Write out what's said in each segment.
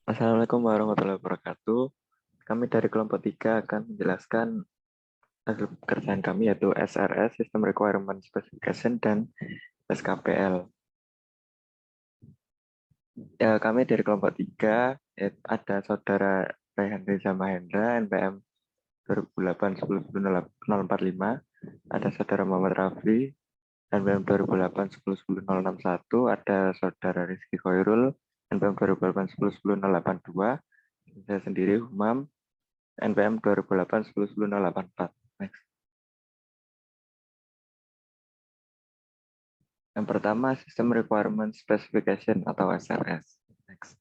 Assalamualaikum warahmatullahi wabarakatuh. Kami dari kelompok 3 akan menjelaskan hasil pekerjaan kami yaitu SRS, System Requirement Specification, dan SKPL. Ya, kami dari kelompok 3, ada saudara Raihan Reza Mahendra, NPM 2008-10-10-045, ada saudara Muhammad Rafli, NPM 2008-10-10-061, ada saudara Rizky Khairul, NPM 2008-10-10-082, saya sendiri Humam, NPM 2008-10-10-084. Next. Yang pertama, System Requirement Specification atau SRS. Next.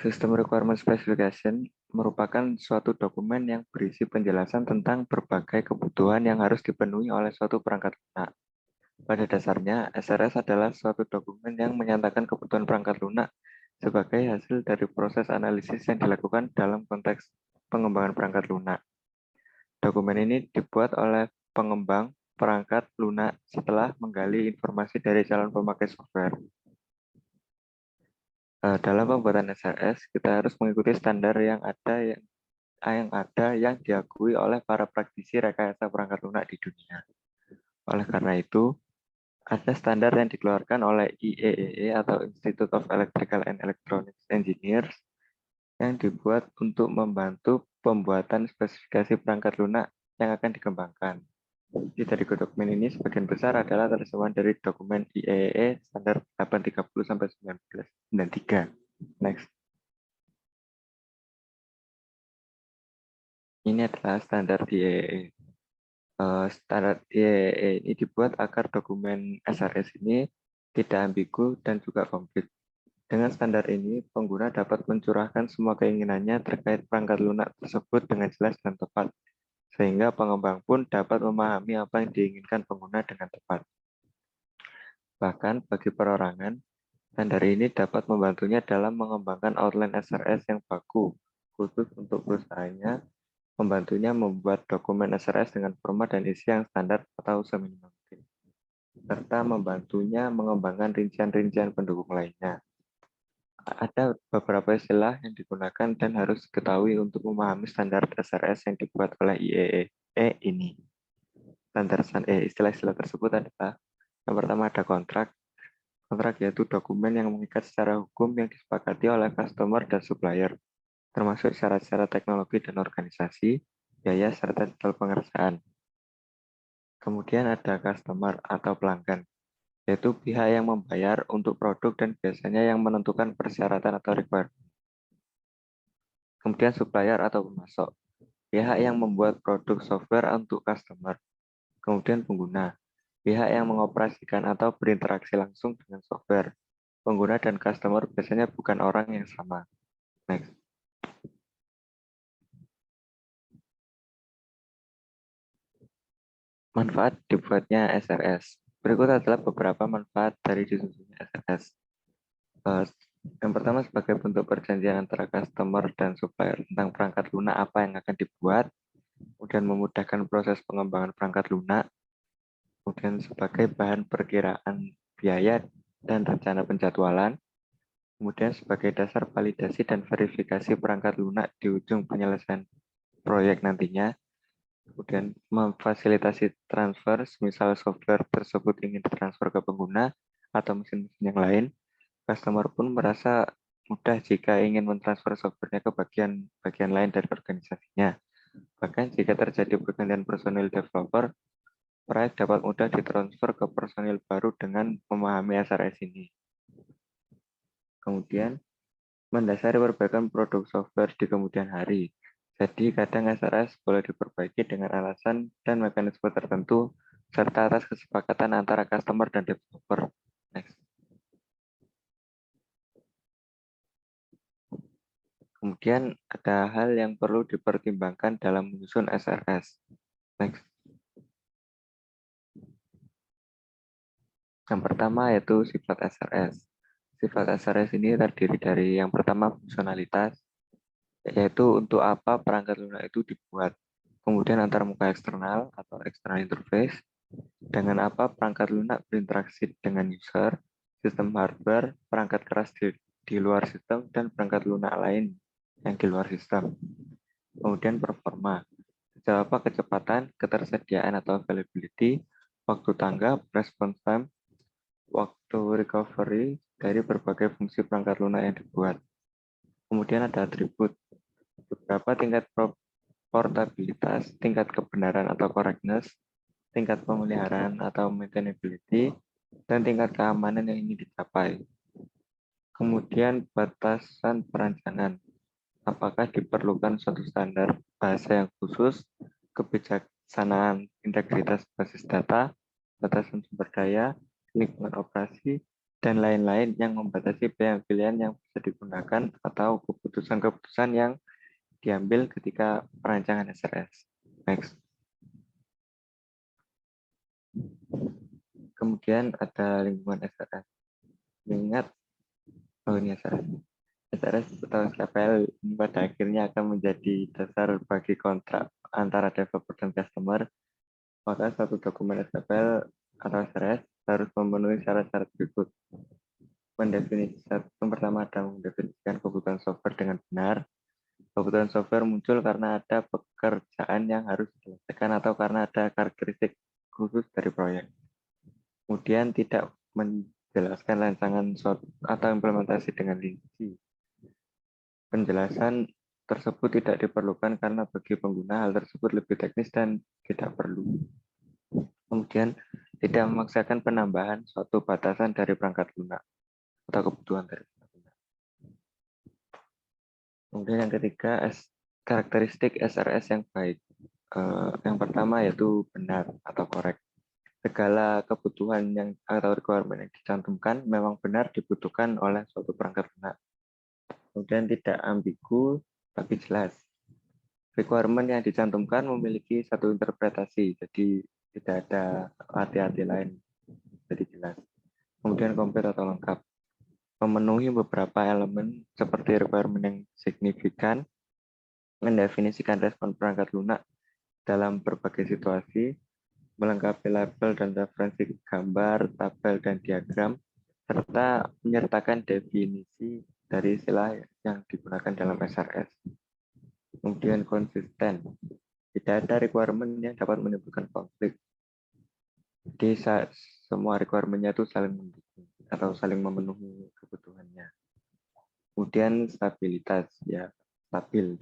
System Requirement Specification merupakan suatu dokumen yang berisi penjelasan tentang berbagai kebutuhan yang harus dipenuhi oleh suatu perangkat lunak. Pada dasarnya, SRS adalah suatu dokumen yang menyatakan kebutuhan perangkat lunak sebagai hasil dari proses analisis yang dilakukan dalam konteks pengembangan perangkat lunak. Dokumen ini dibuat oleh pengembang perangkat lunak setelah menggali informasi dari calon pemakai software. Dalam pembuatan SRS, kita harus mengikuti standar yang ada yang diakui oleh para praktisi rekayasa perangkat lunak di dunia. Oleh karena itu, ada standar yang dikeluarkan oleh IEEE atau Institute of Electrical and Electronics Engineers yang dibuat untuk membantu pembuatan spesifikasi perangkat lunak yang akan dikembangkan. Jadi dari dokumen ini sebagian besar adalah terjemahan dari dokumen IEEE standar 830-1993. Next. Ini adalah standar IEEE. Standar IEEE ini dibuat agar dokumen SRS ini tidak ambigu dan juga komplit. Dengan standar ini, pengguna dapat mencurahkan semua keinginannya terkait perangkat lunak tersebut dengan jelas dan tepat, sehingga pengembang pun dapat memahami apa yang diinginkan pengguna dengan tepat. Bahkan bagi perorangan, standar ini dapat membantunya dalam mengembangkan outline SRS yang baku, khusus untuk perusahaannya, membantunya membuat dokumen SRS dengan format dan isi yang standar atau seminimal mungkin, serta membantunya mengembangkan rincian-rincian pendukung lainnya. Ada beberapa istilah yang digunakan dan harus diketahui untuk memahami standar SRS yang dibuat oleh IEEE ini. Istilah-istilah tersebut adalah yang pertama ada kontrak. Kontrak yaitu dokumen yang mengikat secara hukum yang disepakati oleh customer dan supplier, termasuk syarat-syarat teknologi dan organisasi, biaya, serta detail pengerjaan. Kemudian ada customer atau pelanggan, yaitu pihak yang membayar untuk produk dan biasanya yang menentukan persyaratan atau requirement. Kemudian supplier atau pemasok, pihak yang membuat produk software untuk customer. Kemudian pengguna, pihak yang mengoperasikan atau berinteraksi langsung dengan software. Pengguna dan customer biasanya bukan orang yang sama. Next. Manfaat dibuatnya SRS. Berikut adalah beberapa manfaat dari disusunnya SRS. Yang pertama, sebagai bentuk perjanjian antara customer dan supplier tentang perangkat lunak apa yang akan dibuat, kemudian memudahkan proses pengembangan perangkat lunak, kemudian sebagai bahan perkiraan biaya dan rencana penjadwalan, kemudian sebagai dasar validasi dan verifikasi perangkat lunak di ujung penyelesaian proyek nantinya, kemudian memfasilitasi transfer, misal software tersebut ingin ditransfer ke pengguna atau mesin-mesin yang lain, customer pun merasa mudah jika ingin mentransfer softwarenya ke bagian lain dari organisasinya. Bahkan jika terjadi pergantian personil developer, proyek dapat mudah ditransfer ke personil baru dengan memahami SRS ini. Kemudian, mendasari perbaikan produk software di kemudian hari. Jadi, kadang SRS boleh diperbaiki dengan alasan dan mekanisme tertentu, serta atas kesepakatan antara customer dan developer. Next. Kemudian, ada hal yang perlu dipertimbangkan dalam menyusun SRS. Next. Yang pertama yaitu sifat SRS. Sifat SRS ini terdiri dari yang pertama fungsionalitas, yaitu untuk apa perangkat lunak itu dibuat. Kemudian antarmuka eksternal atau external interface, dengan apa perangkat lunak berinteraksi dengan user, sistem hardware, perangkat keras di luar sistem, dan perangkat lunak lain yang di luar sistem. Kemudian performa, sejauh apa kecepatan, ketersediaan atau availability, waktu tanggap, response time, waktu recovery dari berbagai fungsi perangkat lunak yang dibuat. Kemudian ada atribut, beberapa tingkat portabilitas, tingkat kebenaran atau correctness, tingkat pemeliharaan atau maintainability, dan tingkat keamanan yang ingin dicapai. Kemudian batasan perancangan, apakah diperlukan suatu standar bahasa yang khusus, kebijaksanaan integritas basis data, batasan sumber daya, lingkungan operasi, dan lain-lain yang membatasi pilihan-pilihan yang bisa digunakan atau keputusan-keputusan yang diambil ketika perancangan SRS. Next. Kemudian ada lingkungan SRS. Ingat, ini SRS. SRS atau SKPL pada akhirnya akan menjadi dasar bagi kontrak antara developer dan customer. Maka satu dokumen SKPL atau SRS harus memenuhi syarat-syarat berikut. Yang pertama ada mendefinisikan kebutuhan software dengan benar. Kebutuhan software muncul karena ada pekerjaan yang harus diselesaikan atau karena ada karakteristik khusus dari proyek. Kemudian tidak menjelaskan rancangan atau implementasi dengan rinci. Penjelasan tersebut tidak diperlukan karena bagi pengguna hal tersebut lebih teknis dan tidak perlu. Kemudian tidak memaksakan penambahan suatu batasan dari perangkat lunak atau kebutuhan dari perangkat lunak. Kemudian yang ketiga, karakteristik SRS yang baik. Yang pertama yaitu benar atau korek. Segala kebutuhan yang atau requirement yang dicantumkan memang benar dibutuhkan oleh suatu perangkat lunak. Kemudian tidak ambigu tapi jelas. Requirement yang dicantumkan memiliki satu interpretasi, jadi tidak ada arti-arti lain, jadi jelas. Kemudian komplit atau lengkap, memenuhi beberapa elemen seperti requirement yang signifikan, mendefinisikan respon perangkat lunak dalam berbagai situasi, melengkapi label dan referensi gambar, tabel, dan diagram, serta menyertakan definisi dari istilah yang digunakan dalam SRS. Kemudian konsisten, tidak ada requirement yang dapat menimbulkan konflik. Jadi semua requirement-nya itu saling mendukung atau saling memenuhi kebutuhannya. Kemudian stabilitas, ya stabil.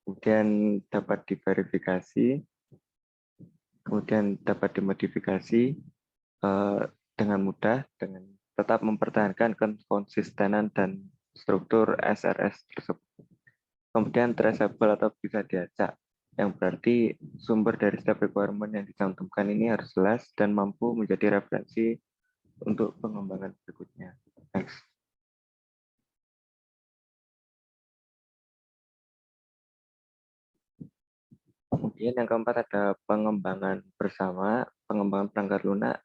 Kemudian dapat diverifikasi, kemudian dapat dimodifikasi dengan mudah, dengan tetap mempertahankan konsistenan dan struktur SRS tersebut. Kemudian traceable atau bisa diacak, yang berarti sumber dari setiap requirement yang dicantumkan ini harus jelas dan mampu menjadi referensi untuk pengembangan berikutnya. Next. Kemudian yang keempat ada pengembangan bersama. Pengembangan perangkat lunak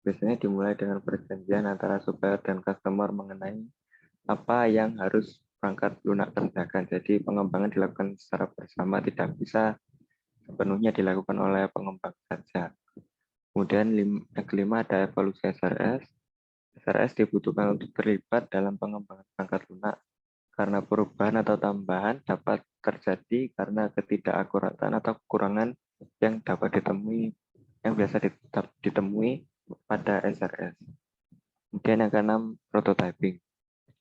biasanya dimulai dengan perjanjian antara supplier dan customer mengenai apa yang harus perangkat lunak kerjakan. Jadi pengembangan dilakukan secara bersama, tidak bisa sepenuhnya dilakukan oleh pengembang saja. Kemudian yang kelima ada evolusi SRS. SRS dibutuhkan untuk terlibat dalam pengembangan perangkat lunak karena perubahan atau tambahan dapat terjadi karena ketidakakuratan atau kekurangan yang dapat ditemui yang biasa ditemui pada SRS. Kemudian yang keenam, prototyping.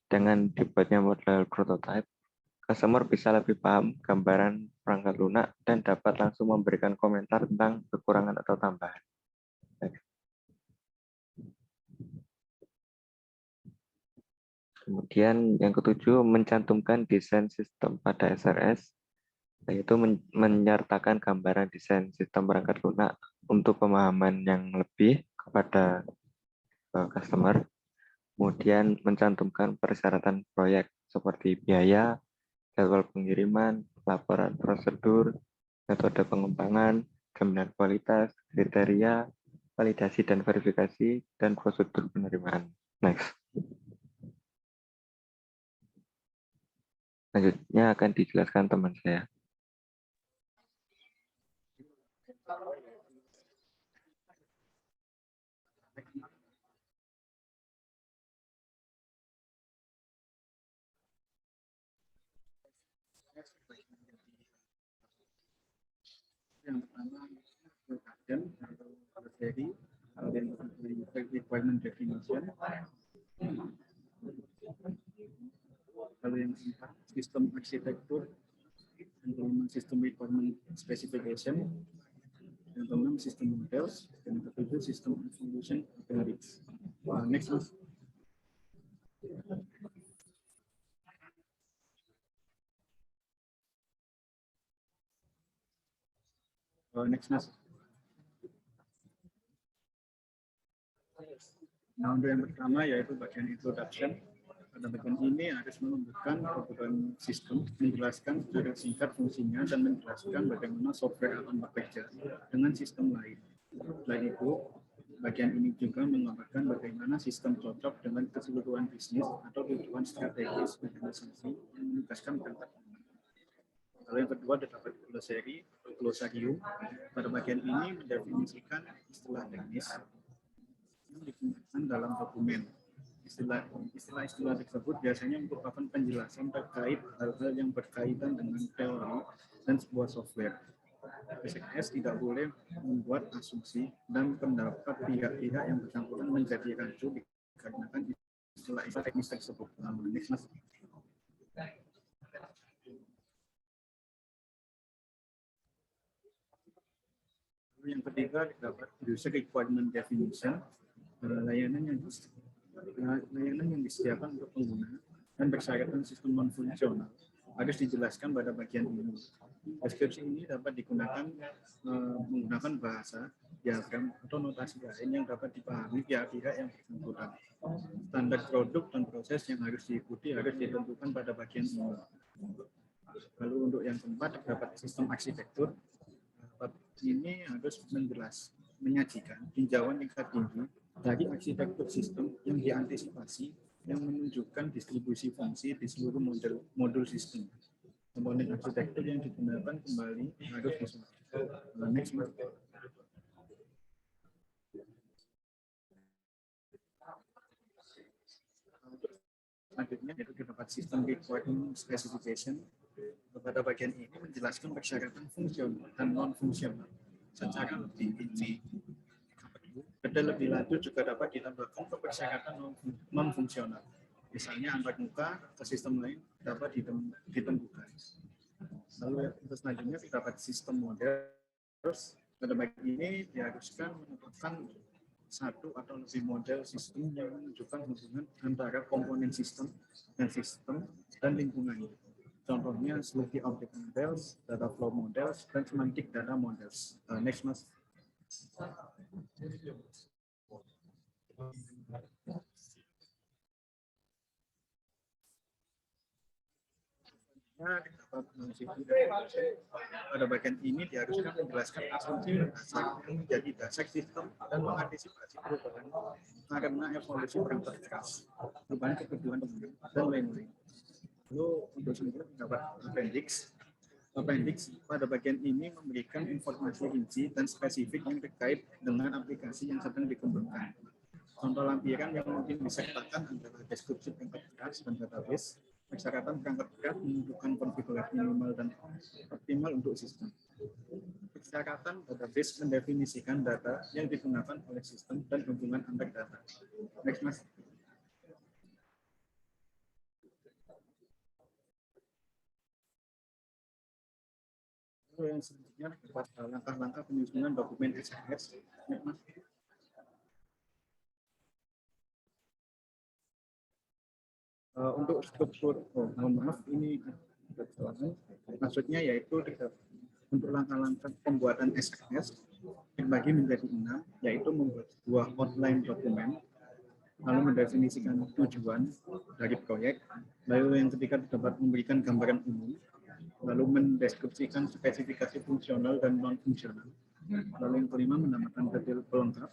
Dengan dibuatnya model prototype, customer bisa lebih paham gambaran perangkat lunak dan dapat langsung memberikan komentar tentang kekurangan atau tambahan. Kemudian yang ketujuh, mencantumkan desain sistem pada SRS, yaitu menyertakan gambaran desain sistem perangkat lunak untuk pemahaman yang lebih kepada customer. Kemudian mencantumkan persyaratan proyek seperti biaya, jadwal pengiriman, laporan prosedur, metode pengembangan, jaminan kualitas, kriteria, validasi dan verifikasi, dan prosedur penerimaan. Next. Selanjutnya akan dijelaskan teman saya. Yang pertama, Kajian atau materi, requirement definition. Lalu yang keempat, sistem arsitektur. Yang kelima, sistem requirement specification. Yang keenam, sistem models. Dan yang ketujuh, sistem evaluation analytics. Next, Mas. Next, Mas. Nah, untuk yang pertama yaitu bagian introduction. Pada bagian ini harus menunjukkan kebutuhan sistem, menjelaskan secara singkat fungsinya, dan menjelaskan bagaimana software akan bekerja dengan sistem lain. Selain itu, bagian ini juga menggambarkan bagaimana sistem cocok dengan keseluruhan bisnis atau tujuan strategis organisasi yang menugaskan perangkat. Lalu yang kedua terdapat glosary atau glosarium. Pada bagian ini mendefinisikan istilah teknis yang digunakan dalam dokumen. Istilah-istilah tersebut biasanya merupakan penjelasan terkait hal-hal yang berkaitan dengan teori dan sebuah software. SKS tidak boleh membuat asumsi dan pendapat pihak-pihak yang bersangkutan menjadi rancu dikarenakan istilah-istilah teknis tersebut. Next, Mas. Yang ketiga terdapat user requirement definition, layanan yang disediakan untuk pengguna dan persyaratan sistem non-fungsional harus dijelaskan pada bagian ini. Deskripsi ini dapat digunakan menggunakan bahasa, diagram, atau notasi lain yang dapat dipahami pihak-pihak yang bersangkutan. Standar produk dan proses yang harus diikuti harus ditentukan pada bagian ini. Lalu untuk yang keempat terdapat sistem arsitektur. Ini harus menyajikan tinjauan tingkat tinggi dari arsitektur sistem yang diantisipasi yang menunjukkan distribusi fungsi di seluruh modul sistem. Komponen arsitektur yang digunakan kembali harus disesuaikan. Next, selanjutnya yaitu terdapat sistem requirement specification. Pada bagian ini menjelaskan persyaratan fungsional dan non-fungsional secara lebih rinci. Detail lebih lanjut juga dapat ditambahkan ke persyaratan non-fungsional. Misalnya antar muka ke sistem lain dapat ditentukan. Lalu selanjutnya terdapat sistem model. Pada bagian ini diharuskan menentukan satu atau lebih model sistem yang menunjukkan hubungan antara komponen sistem dan lingkungannya. Contohnya seperti object models, data flow models, dan semantic data models. Next, Mas. Pada bagian ini diharuskan menjelaskan asumsi dasar yang menjadi dasar sistem dan mengantisipasi perubahan karena evolusi perangkat keras, perubahan kebutuhan dan lain-lain. Lalu untuk selanjutnya terdapat appendix. Appendix pada bagian ini memberikan informasi rinci dan spesifik yang terkait dengan aplikasi yang sedang dikembangkan. Contoh lampiran yang mungkin disertakan adalah deskripsi perangkat keras dan database, persyaratan perangkat keras menunjukkan konfigurasi minimal dan optimal untuk sistem. Persyaratan database mendefinisikan data yang digunakan oleh sistem dan hubungan antar data. Next, Mas. Yang selanjutnya terdapat langkah-langkah penyusunan dokumen SKS. Untuk struktur, mohon maaf ini maksudnya yaitu untuk langkah-langkah pembuatan SKS terbagi menjadi 6, yaitu membuat sebuah outline dokumen, lalu mendefinisikan tujuan dari proyek, lalu yang ketiga dapat memberikan gambaran umum, lalu mendeskripsikan spesifikasi fungsional dan non-fungsional, lalu yang kelima menambahkan detail pelengkap,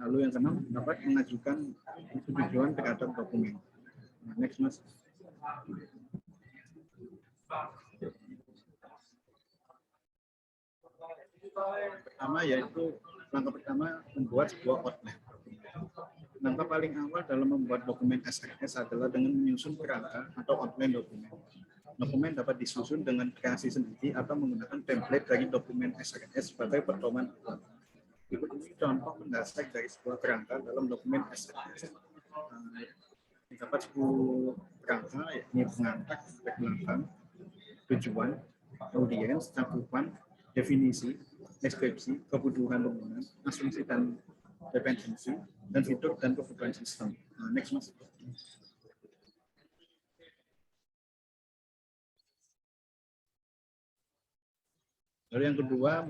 lalu yang keenam dapat mengajukan tujuan terhadap dokumen. Next, Mas. Pertama yaitu langkah pertama membuat sebuah outline. Langkah paling awal dalam membuat dokumen SKS adalah dengan menyusun kerangka atau outline dokumen. Dokumen dapat disusun dengan kreasi sendiri atau menggunakan template dari dokumen SRS sebagai pedoman awal. Berikut ini contoh mendasar dari sebuah kerangka dalam dokumen SRS. Terdapat 10 kerangka, yakni pengantar, belakang, tujuan, audiens, cakupan, definisi, deskripsi, kebutuhan penggunaan, asumsi dan dependensi, dan fitur dan kebutuhan sistem. Next, Mas. Lalu yang kedua,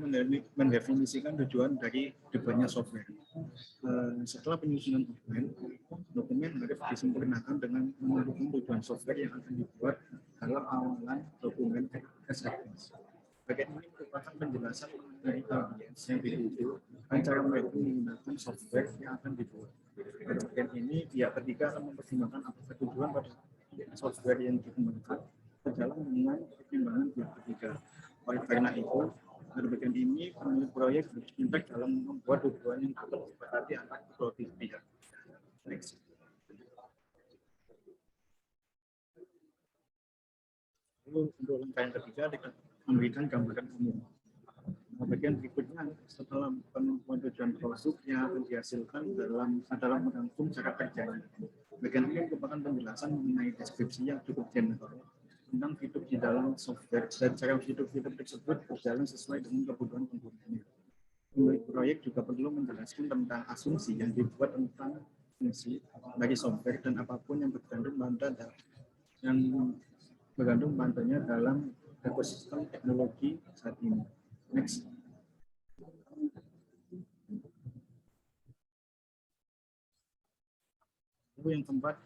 mendefinisikan tujuan dari dibuatnya software. Setelah penyusunan dokumen harus disempurnakan dengan menentukan tujuan software yang akan dibuat dalam awalan dokumen SRS. Bagian ini merupakan penjelasan mengenai audiens yang dituju dan cara mereka menggunakan software yang akan dibuat. Pada bagian ini, pihak ketiga akan mempertimbangkan apakah tujuan pada software yang dikembangkan sejalan dengan pertimbangan pihak ketiga. Oleh karena itu, pada bagian ini pemilik proyek berimpact dalam membuat tujuan yang dapat disepakati antar kedua pihak. Next. Lalu untuk langkah yang ketiga memberikan gambaran umum. Bagian berikutnya setelah penentuan tujuan produk yang akan dihasilkan adalah merangkum cara kerjanya. Bagian ini merupakan penjelasan mengenai deskripsi yang cukup general tentang fitur di dalam software dan cara fitur-fitur tersebut berjalan sesuai dengan kebutuhan penggunanya. Pemilik proyek juga perlu menjelaskan tentang asumsi yang dibuat tentang fungsi dari software dan apapun yang bergantung padanya dalam ekosistem teknologi saat ini. Next. Lalu yang keempat,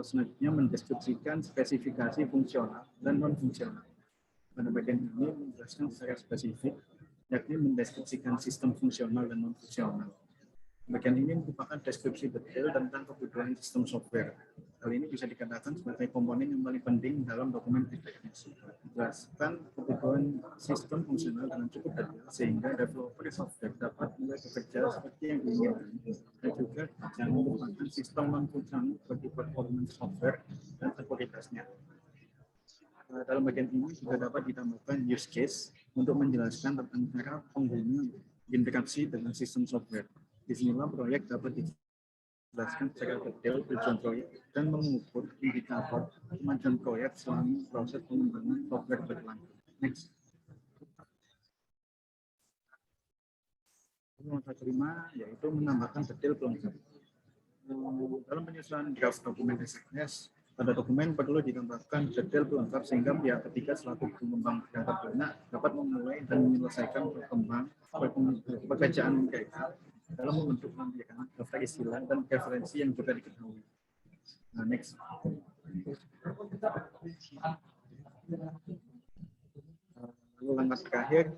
selanjutnya mendeskripsikan spesifikasi fungsional dan non-fungsional. Pada bagian ini menjelaskan secara spesifik, yakni mendeskripsikan sistem fungsional dan non-fungsional. Bagian ini merupakan deskripsi detail tentang kebutuhan sistem software. Hal ini bisa dikatakan sebagai komponen yang paling penting dalam dokumen SRS. Menjelaskan kebutuhan sistem fungsional dengan cukup detail sehingga developer software dapat mulai bekerja seperti yang diinginkan. Dan juga jangan merupakan sistem non-fungsional seperti performance software dan sekuritasnya. Dalam bagian ini juga dapat ditambahkan use case untuk menjelaskan tentang cara pengguna interaksi dengan sistem software. Disinilah proyek dapat dijelaskan secara detail tujuan proyek dan mengukur indikator kemajuan proyek selama proses pengembangan software berlangsung. Next. Langkah kelima yaitu menambahkan detail pelengkap. Dalam penyusunan draft dokumen SRS, pada dokumen perlu ditambahkan detail pelengkap sehingga pihak ketiga selaku pengembang perangkat lunak dapat memulai dan menyelesaikan pekerjaan mereka dalam membentuk lampiran, daftar istilah, dan referensi yang juga diketahui. Nah, next. Lalu langkah terakhir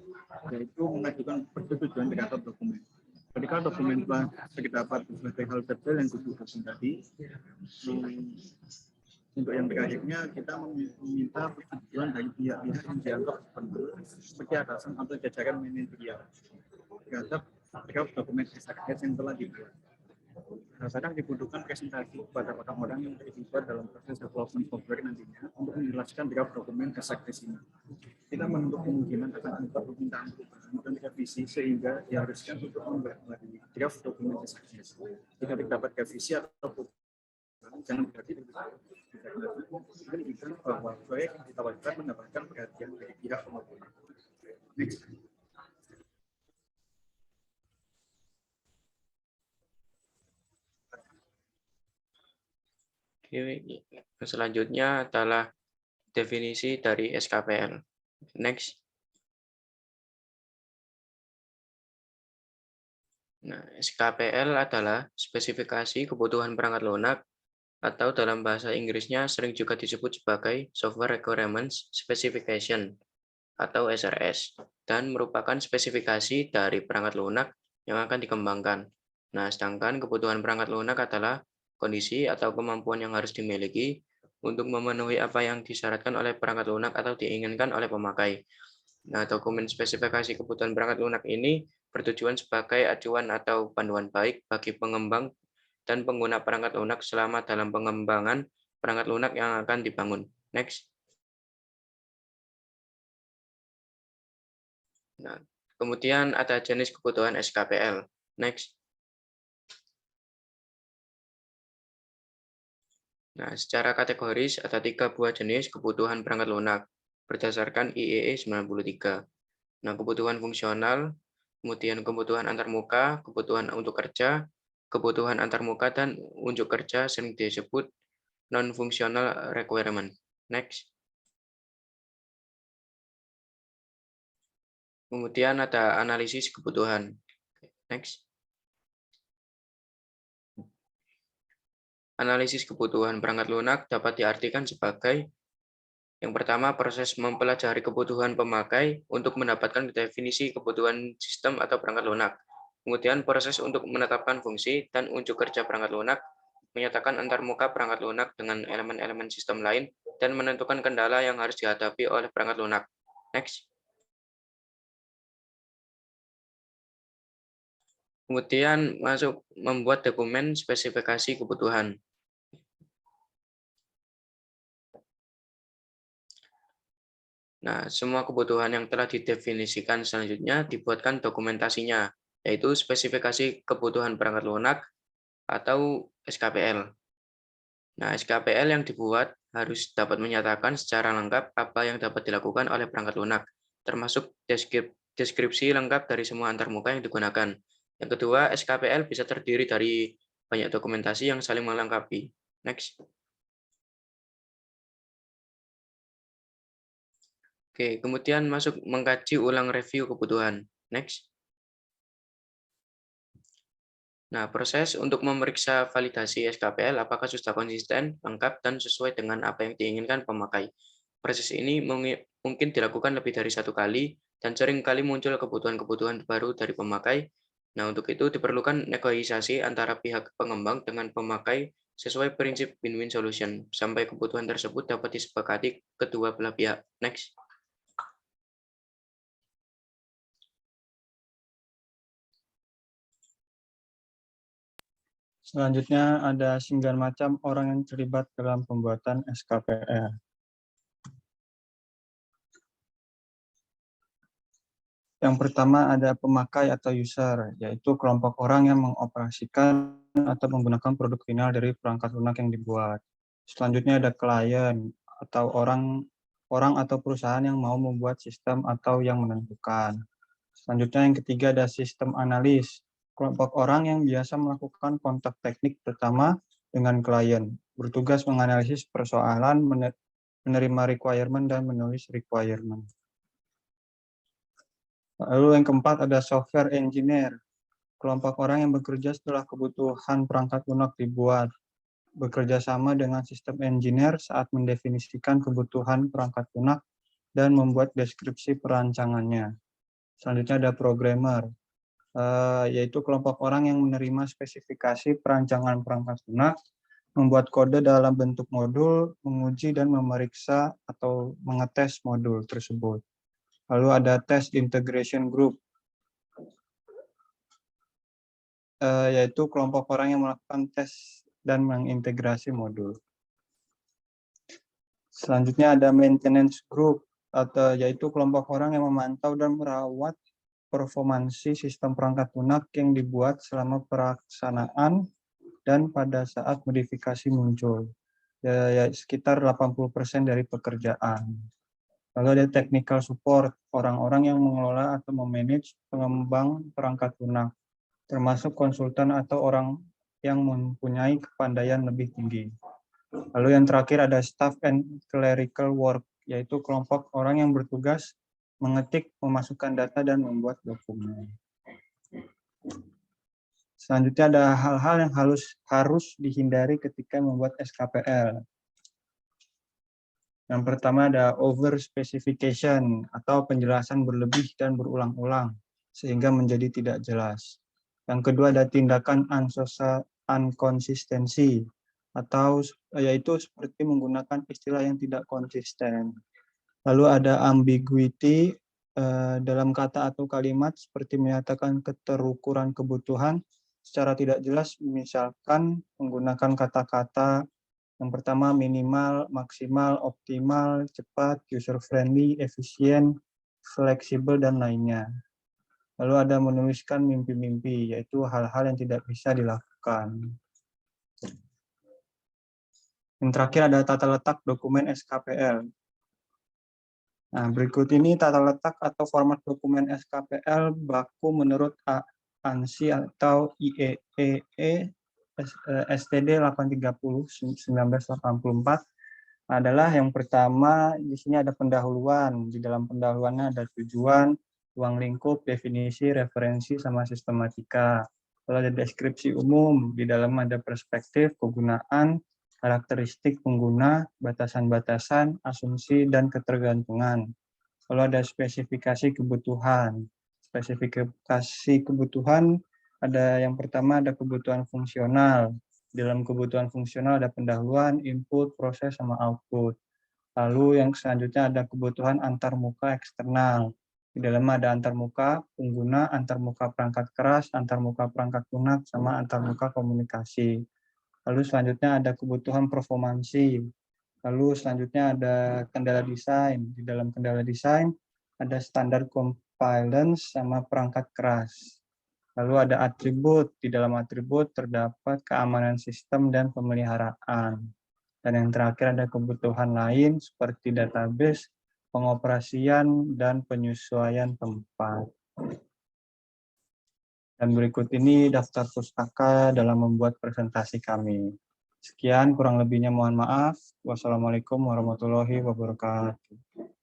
yaitu mengajukan persetujuan terhadap dokumen. Ketika dokumen telah terdapat berbagai hal detail yang dibutuhkan tadi, untuk yang terakhirnya kita meminta persetujuan dari pihak-pihak yang dianggap penting seperti atasan atau jajaran manajerial terhadap dokumen SRS yang telah dibuat. Kadang dibutuhkan presentasi kepada orang-orang yang terlibat dalam proses development software nantinya untuk menjelaskan draft dokumen SRS ini. Kita menuntut kemungkinan akan ada permintaan perubahan dan revisi sehingga diharuskan untuk membuat draft dokumen SRS. Jika terdapat revisi atau perubahan, jangan berarti menunjukkan bahwa proyek yang ditawarkan mendapatkan perhatian dari pihak pemodal. Next. Selanjutnya adalah definisi dari SKPL. Next. Nah, SKPL adalah spesifikasi kebutuhan perangkat lunak atau dalam bahasa Inggrisnya sering juga disebut sebagai Software Requirements Specification atau SRS dan merupakan spesifikasi dari perangkat lunak yang akan dikembangkan. Nah, sedangkan kebutuhan perangkat lunak adalah kondisi atau kemampuan yang harus dimiliki untuk memenuhi apa yang disyaratkan oleh perangkat lunak atau diinginkan oleh pemakai. Nah, dokumen spesifikasi kebutuhan perangkat lunak ini bertujuan sebagai acuan atau panduan baik bagi pengembang dan pengguna perangkat lunak selama dalam pengembangan perangkat lunak yang akan dibangun. Next. Nah, kemudian ada jenis kebutuhan SKPL. Next. Nah, secara kategoris ada 3 buah jenis kebutuhan perangkat lunak berdasarkan IEE 93. Nah, kebutuhan fungsional, kemudian kebutuhan antarmuka, kebutuhan untuk kerja, kebutuhan antarmuka dan unjuk kerja sering disebut non-functional requirement. Next. Kemudian ada analisis kebutuhan. Next. Analisis kebutuhan perangkat lunak dapat diartikan sebagai yang pertama, proses mempelajari kebutuhan pemakai untuk mendapatkan definisi kebutuhan sistem atau perangkat lunak. Kemudian proses untuk menetapkan fungsi dan unjuk kerja perangkat lunak, menyatakan antarmuka perangkat lunak dengan elemen-elemen sistem lain, dan menentukan kendala yang harus dihadapi oleh perangkat lunak. Next. Kemudian masuk membuat dokumen spesifikasi kebutuhan. Nah, semua kebutuhan yang telah didefinisikan selanjutnya dibuatkan dokumentasinya, yaitu spesifikasi kebutuhan perangkat lunak atau SKPL. Nah, SKPL yang dibuat harus dapat menyatakan secara lengkap apa yang dapat dilakukan oleh perangkat lunak, termasuk deskripsi lengkap dari semua antarmuka yang digunakan. Yang kedua, SKPL bisa terdiri dari banyak dokumentasi yang saling melengkapi. Next. Oke, kemudian masuk mengkaji ulang review kebutuhan. Next. Nah, proses untuk memeriksa validasi SKPL apakah sudah konsisten, lengkap, dan sesuai dengan apa yang diinginkan pemakai. Proses ini mungkin dilakukan lebih dari satu kali, dan sering kali muncul kebutuhan-kebutuhan baru dari pemakai. Nah, untuk itu diperlukan negosiasi antara pihak pengembang dengan pemakai sesuai prinsip win-win solution, sampai kebutuhan tersebut dapat disepakati kedua belah pihak. Next. Selanjutnya ada 9 macam orang yang terlibat dalam pembuatan SKPL. Yang pertama ada pemakai atau user, yaitu kelompok orang yang mengoperasikan atau menggunakan produk final dari perangkat lunak yang dibuat. Selanjutnya ada klien atau orang atau perusahaan yang mau membuat sistem atau yang menentukan. Selanjutnya yang ketiga ada sistem analis, kelompok orang yang biasa melakukan kontak teknik pertama dengan klien, bertugas menganalisis persoalan, menerima requirement, dan menulis requirement. Lalu yang keempat ada software engineer, kelompok orang yang bekerja setelah kebutuhan perangkat lunak dibuat, bekerja sama dengan sistem engineer saat mendefinisikan kebutuhan perangkat lunak dan membuat deskripsi perancangannya. Selanjutnya ada programmer, yaitu kelompok orang yang menerima spesifikasi perancangan perangkat lunak, membuat kode dalam bentuk modul, menguji dan memeriksa atau mengetes modul tersebut. Lalu ada test integration group, yaitu kelompok orang yang melakukan tes dan mengintegrasi modul. Selanjutnya ada maintenance group, yaitu kelompok orang yang memantau dan merawat performansi sistem perangkat lunak yang dibuat selama pelaksanaan dan pada saat modifikasi muncul, ya sekitar 80% dari pekerjaan. Lalu ada technical support, orang-orang yang mengelola atau memanage pengembang perangkat lunak, termasuk konsultan atau orang yang mempunyai kepandaian lebih tinggi. Lalu yang terakhir ada staff and clerical work, yaitu kelompok orang yang bertugas mengetik, memasukkan data, dan membuat dokumen. Selanjutnya ada hal-hal yang harus dihindari ketika membuat SKPL. Yang pertama ada over specification atau penjelasan berlebih dan berulang-ulang sehingga menjadi tidak jelas. Yang kedua ada tindakan inkonsistensi atau yaitu seperti menggunakan istilah yang tidak konsisten. Lalu ada ambiguity dalam kata atau kalimat seperti menyatakan keterukuran kebutuhan secara tidak jelas, misalkan menggunakan kata-kata yang pertama minimal, maksimal, optimal, cepat, user friendly, efisien, fleksibel, dan lainnya. Lalu ada menuliskan mimpi-mimpi, yaitu hal-hal yang tidak bisa dilakukan. Yang terakhir ada tata letak dokumen SKPL. Nah, berikut ini tata letak atau format dokumen SKPL baku menurut ANSI atau IEEE STD 830 1984 adalah yang pertama, di sini ada pendahuluan. Di dalam pendahuluannya ada tujuan, ruang lingkup, definisi, referensi, sama sistematika. Lalu ada deskripsi umum, di dalam ada perspektif, kegunaan, karakteristik pengguna, batasan-batasan, asumsi, dan ketergantungan. Lalu ada spesifikasi kebutuhan. Spesifikasi kebutuhan ada yang pertama ada kebutuhan fungsional. Di dalam kebutuhan fungsional ada pendahuluan, input, proses, sama output. Lalu yang selanjutnya ada kebutuhan antarmuka eksternal. Di dalam ada antarmuka pengguna, antarmuka perangkat keras, antarmuka perangkat lunak, sama antarmuka komunikasi. Lalu selanjutnya ada kebutuhan performansi. Lalu selanjutnya ada kendala desain. Di dalam kendala desain ada standar compliance sama perangkat keras. Lalu ada atribut. Di dalam atribut terdapat keamanan sistem dan pemeliharaan. Dan yang terakhir ada kebutuhan lain seperti database, pengoperasian, dan penyesuaian tempat. Dan berikut ini daftar pustaka dalam membuat presentasi kami. Sekian, kurang lebihnya mohon maaf. Wassalamualaikum warahmatullahi wabarakatuh.